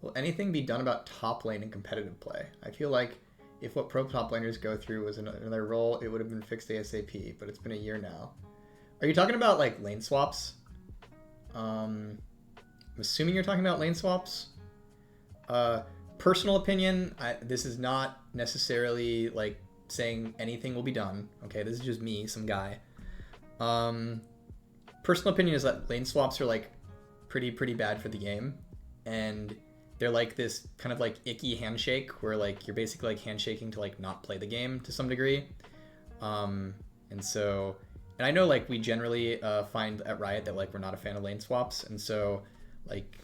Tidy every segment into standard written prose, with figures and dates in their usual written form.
Will anything be done about top lane and competitive play? I feel like if what pro top laners go through was another role, it would have been fixed ASAP, but it's been a year now. Are you talking about like lane swaps? I'm assuming you're talking about lane swaps. Personal opinion, this is not necessarily like saying anything will be done. Okay, this is just me, some guy. Personal opinion is that lane swaps are like pretty bad for the game, and they're like this kind of like icky handshake where like you're basically like handshaking to like not play the game to some degree. And I know like we generally find at Riot that like we're not a fan of lane swaps, and so like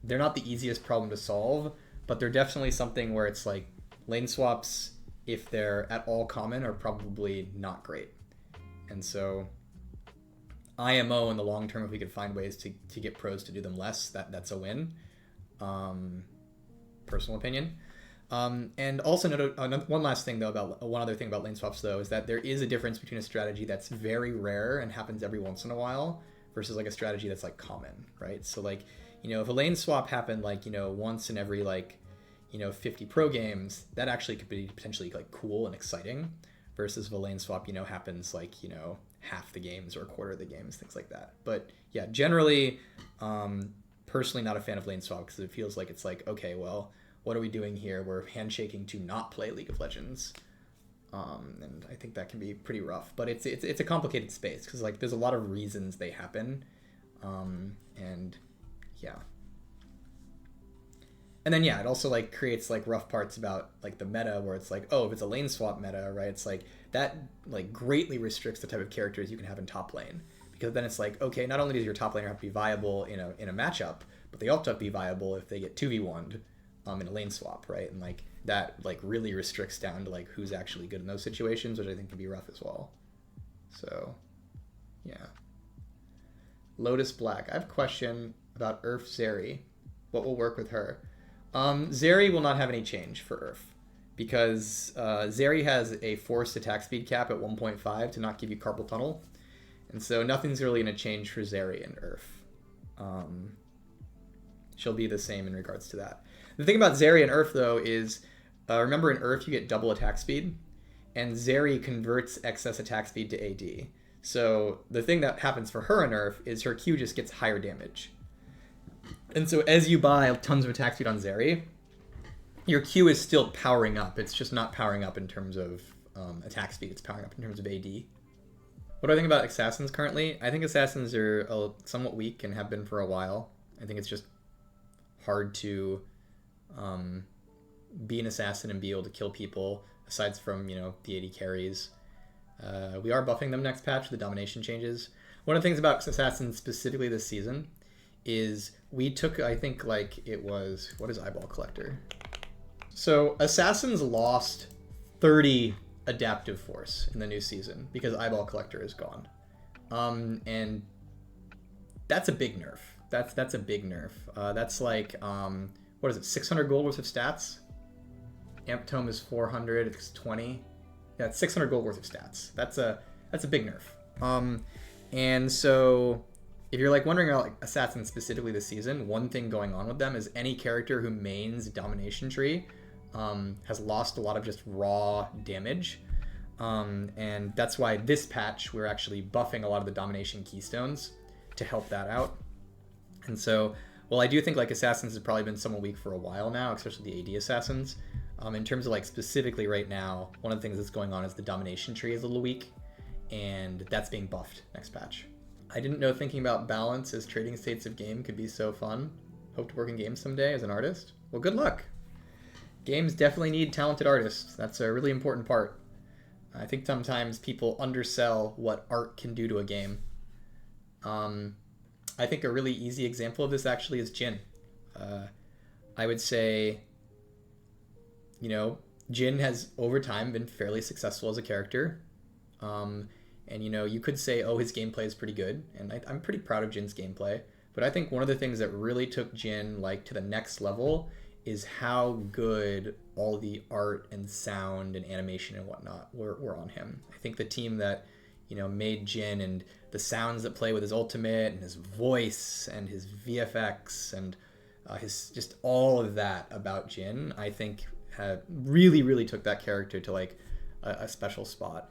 they're not the easiest problem to solve, but they're definitely something where it's like lane swaps, if they're at all common, are probably not great. And so IMO in the long term, if we could find ways to get pros to do them less, that's a win. Personal opinion. And also one last thing though about one other thing about lane swaps though is that there is a difference between a strategy that's very rare and happens every once in a while versus like a strategy that's like common, right? So like, you know, if a lane swap happened like, you know, once in every like, you know, 50 pro games, that actually could be potentially like cool and exciting, versus if a lane swap, you know, happens like, you know, half the games or a quarter of the games, things like that. But yeah, generally, personally not a fan of lane swap because it feels like it's like, okay, well, what are we doing here? We're handshaking to not play League of Legends. And I think that can be pretty rough, but it's a complicated space because like there's a lot of reasons they happen. And yeah. And then yeah, it also like creates like rough parts about like the meta where it's like, oh, if it's a lane swap meta, right? It's like that like greatly restricts the type of characters you can have in top lane, because then it's like, okay, not only does your top laner have to be viable in a matchup, but they also have to be viable if they get 2v1'd in a lane swap, right? And like that like really restricts down to like who's actually good in those situations, which I think can be rough as well. So yeah. Lotus Black, I have a question about URF ZERI. What will work with her? ZERI will not have any change for URF because ZERI has a forced attack speed cap at 1.5 to not give you carpal tunnel, and so nothing's really going to change for ZERI and URF. She'll be the same in regards to that. The thing about ZERI and URF though is, remember in URF you get double attack speed, and ZERI converts excess attack speed to AD. So the thing that happens for her in URF is her Q just gets higher damage. And so as you buy tons of attack speed on ZERI, your Q is still powering up. It's just not powering up in terms of attack speed. It's powering up in terms of AD. What do I think about Assassins currently? I think Assassins are somewhat weak and have been for a while. I think it's just hard to be an assassin and be able to kill people, aside from, you know, the AD carries. We are buffing them next patch with the domination changes. One of the things about Assassins specifically this season is we took, I think, like it was, what is Eyeball Collector? So Assassins lost 30 adaptive force in the new season because Eyeball Collector is gone. And that's a big nerf. That's a big nerf. That's like, what is it, 600 gold worth of stats? Amp Tome is 400, it's 20. Yeah, it's 600 gold worth of stats. That's a big nerf. And so if you're like wondering about like Assassins specifically this season, one thing going on with them is any character who mains Domination Tree has lost a lot of just raw damage. And that's why this patch we're actually buffing a lot of the Domination Keystones to help that out. And so, well, I do think like Assassins has probably been somewhat weak for a while now, especially the AD Assassins. In terms of like specifically right now, one of the things that's going on is the Domination Tree is a little weak, and that's being buffed next patch. I didn't know thinking about balance as trading states of game could be so fun. Hope to work in games someday as an artist. Well, good luck. Games definitely need talented artists. That's a really important part. I think sometimes people undersell what art can do to a game. I think a really easy example of this actually is Jhin. I would say, you know, Jhin has over time been fairly successful as a character. And, you know, you could say, oh, his gameplay is pretty good. And I'm pretty proud of Jin's gameplay. But I think one of the things that really took Jhin like to the next level is how good all the art and sound and animation and whatnot were on him. I think the team that, you know, made Jhin and the sounds that play with his ultimate and his voice and his VFX and his just all of that about Jin, I think really took that character to like a special spot.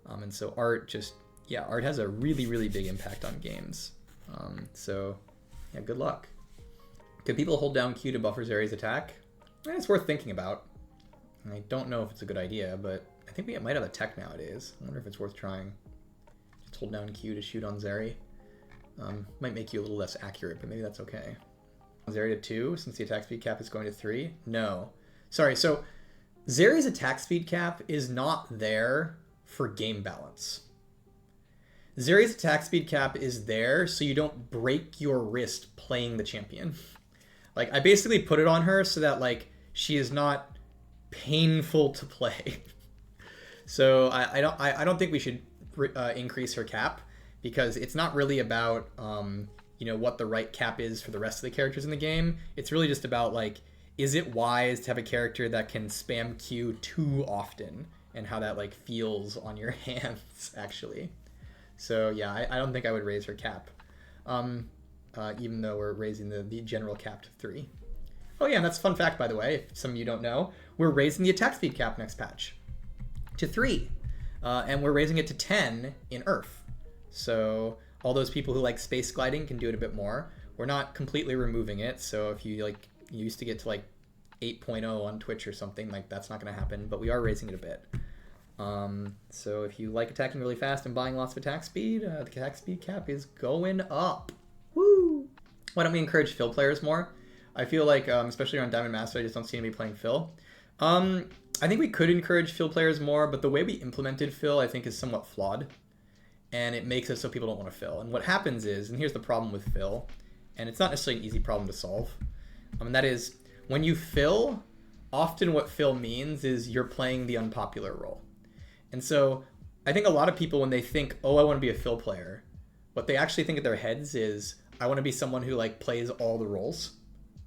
And so art has a really big impact on games. So yeah, good luck. Could people hold down Q to buffer ZERI's attack? It's worth thinking about. I don't know if it's a good idea, but I think we might have a tech nowadays. I wonder if it's worth trying. Just hold down Q to shoot on ZERI. Might make you a little less accurate, but maybe that's okay. ZERI to 2, since the attack speed cap is going to 3? No. Sorry, so ZERI's attack speed cap is not there for game balance. ZERI's attack speed cap is there so you don't break your wrist playing the champion. Like, I basically put it on her so that, like, she is not painful to play. So I don't think we should increase her cap, because it's not really about what the right cap is for the rest of the characters in the game. It's really just about, like, is it wise to have a character that can spam Q too often, and how that like feels on your hands actually. So yeah, I don't think I would raise her cap, even though we're raising the general cap to 3. Oh yeah, and that's a fun fact, by the way, if some of you don't know, we're raising the attack speed cap next patch to 3, and we're raising it to 10 in URF. So all those people who like space gliding can do it a bit more. We're not completely removing it, so if you like, you used to get to like 8.0 on Twitch or something, like that's not going to happen, but we are raising it a bit. So if you like attacking really fast and buying lots of attack speed, the attack speed cap is going up. Woo! Why don't we encourage Phil players more? I feel like, especially on Diamond Master, I just don't see anybody playing Phil. I think we could encourage Phil players more, but the way we implemented Phil, I think, is somewhat flawed. And it makes it so people don't want to Phil. And what happens is, and here's the problem with Phil, and it's not necessarily an easy problem to solve, and that is, when you Phil, often what Phil means is you're playing the unpopular role. And so I think a lot of people, when they think, oh, I want to be a Phil player, what they actually think in their heads is, I want to be someone who like plays all the roles,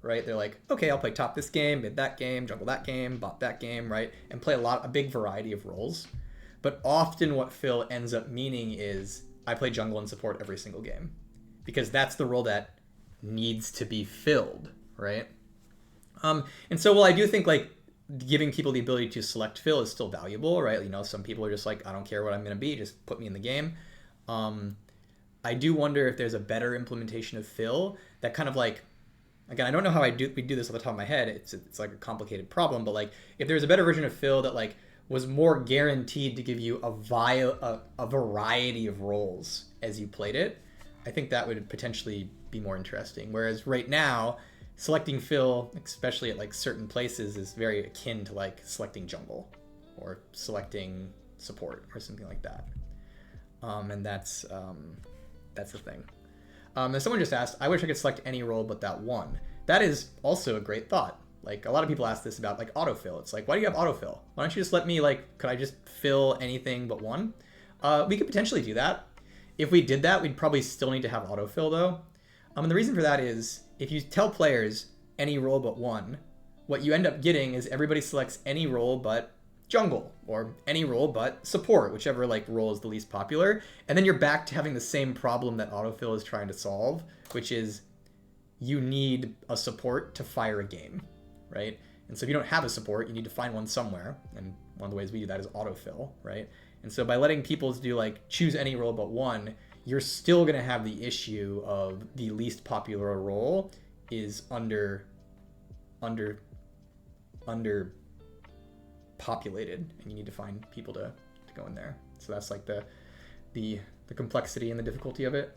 right? They're like, okay, I'll play top this game, mid that game, jungle that game, bot that game, right? And play a big variety of roles. But often what Phil ends up meaning is, I play jungle and support every single game, because that's the role that needs to be filled, right? And so, while I do think like giving people the ability to select Phil is still valuable, right? You know, some people are just like, I don't care what I'm going to be, just put me in the game. I do wonder if there's a better implementation of Phil that kind of like, again, I don't know how we do this off the top of my head. It's like a complicated problem, but like if there's a better version of Phil that like was more guaranteed to give you a variety of roles as you played it, I think that would potentially be more interesting. Whereas right now, selecting Phil, especially at like certain places, is very akin to like selecting jungle or selecting support or something like that. And that's the thing. And someone just asked, I wish I could select any role but that one. That is also a great thought. Like, a lot of people ask this about like autofill. It's like, why do you have autofill? Why don't you just let me, like, could I just fill anything but one? We could potentially do that. If we did that, we'd probably still need to have autofill though. And the reason for that is, if you tell players any role but one, what you end up getting is everybody selects any role but jungle, or any role but support, whichever like role is the least popular. And then you're back to having the same problem that autofill is trying to solve, which is you need a support to fire a game, right? And so if you don't have a support, you need to find one somewhere. And one of the ways we do that is autofill, right? And so by letting people do like choose any role but one, you're still going to have the issue of the least popular role is under populated, and you need to find people to go in there. So that's like the complexity and the difficulty of it.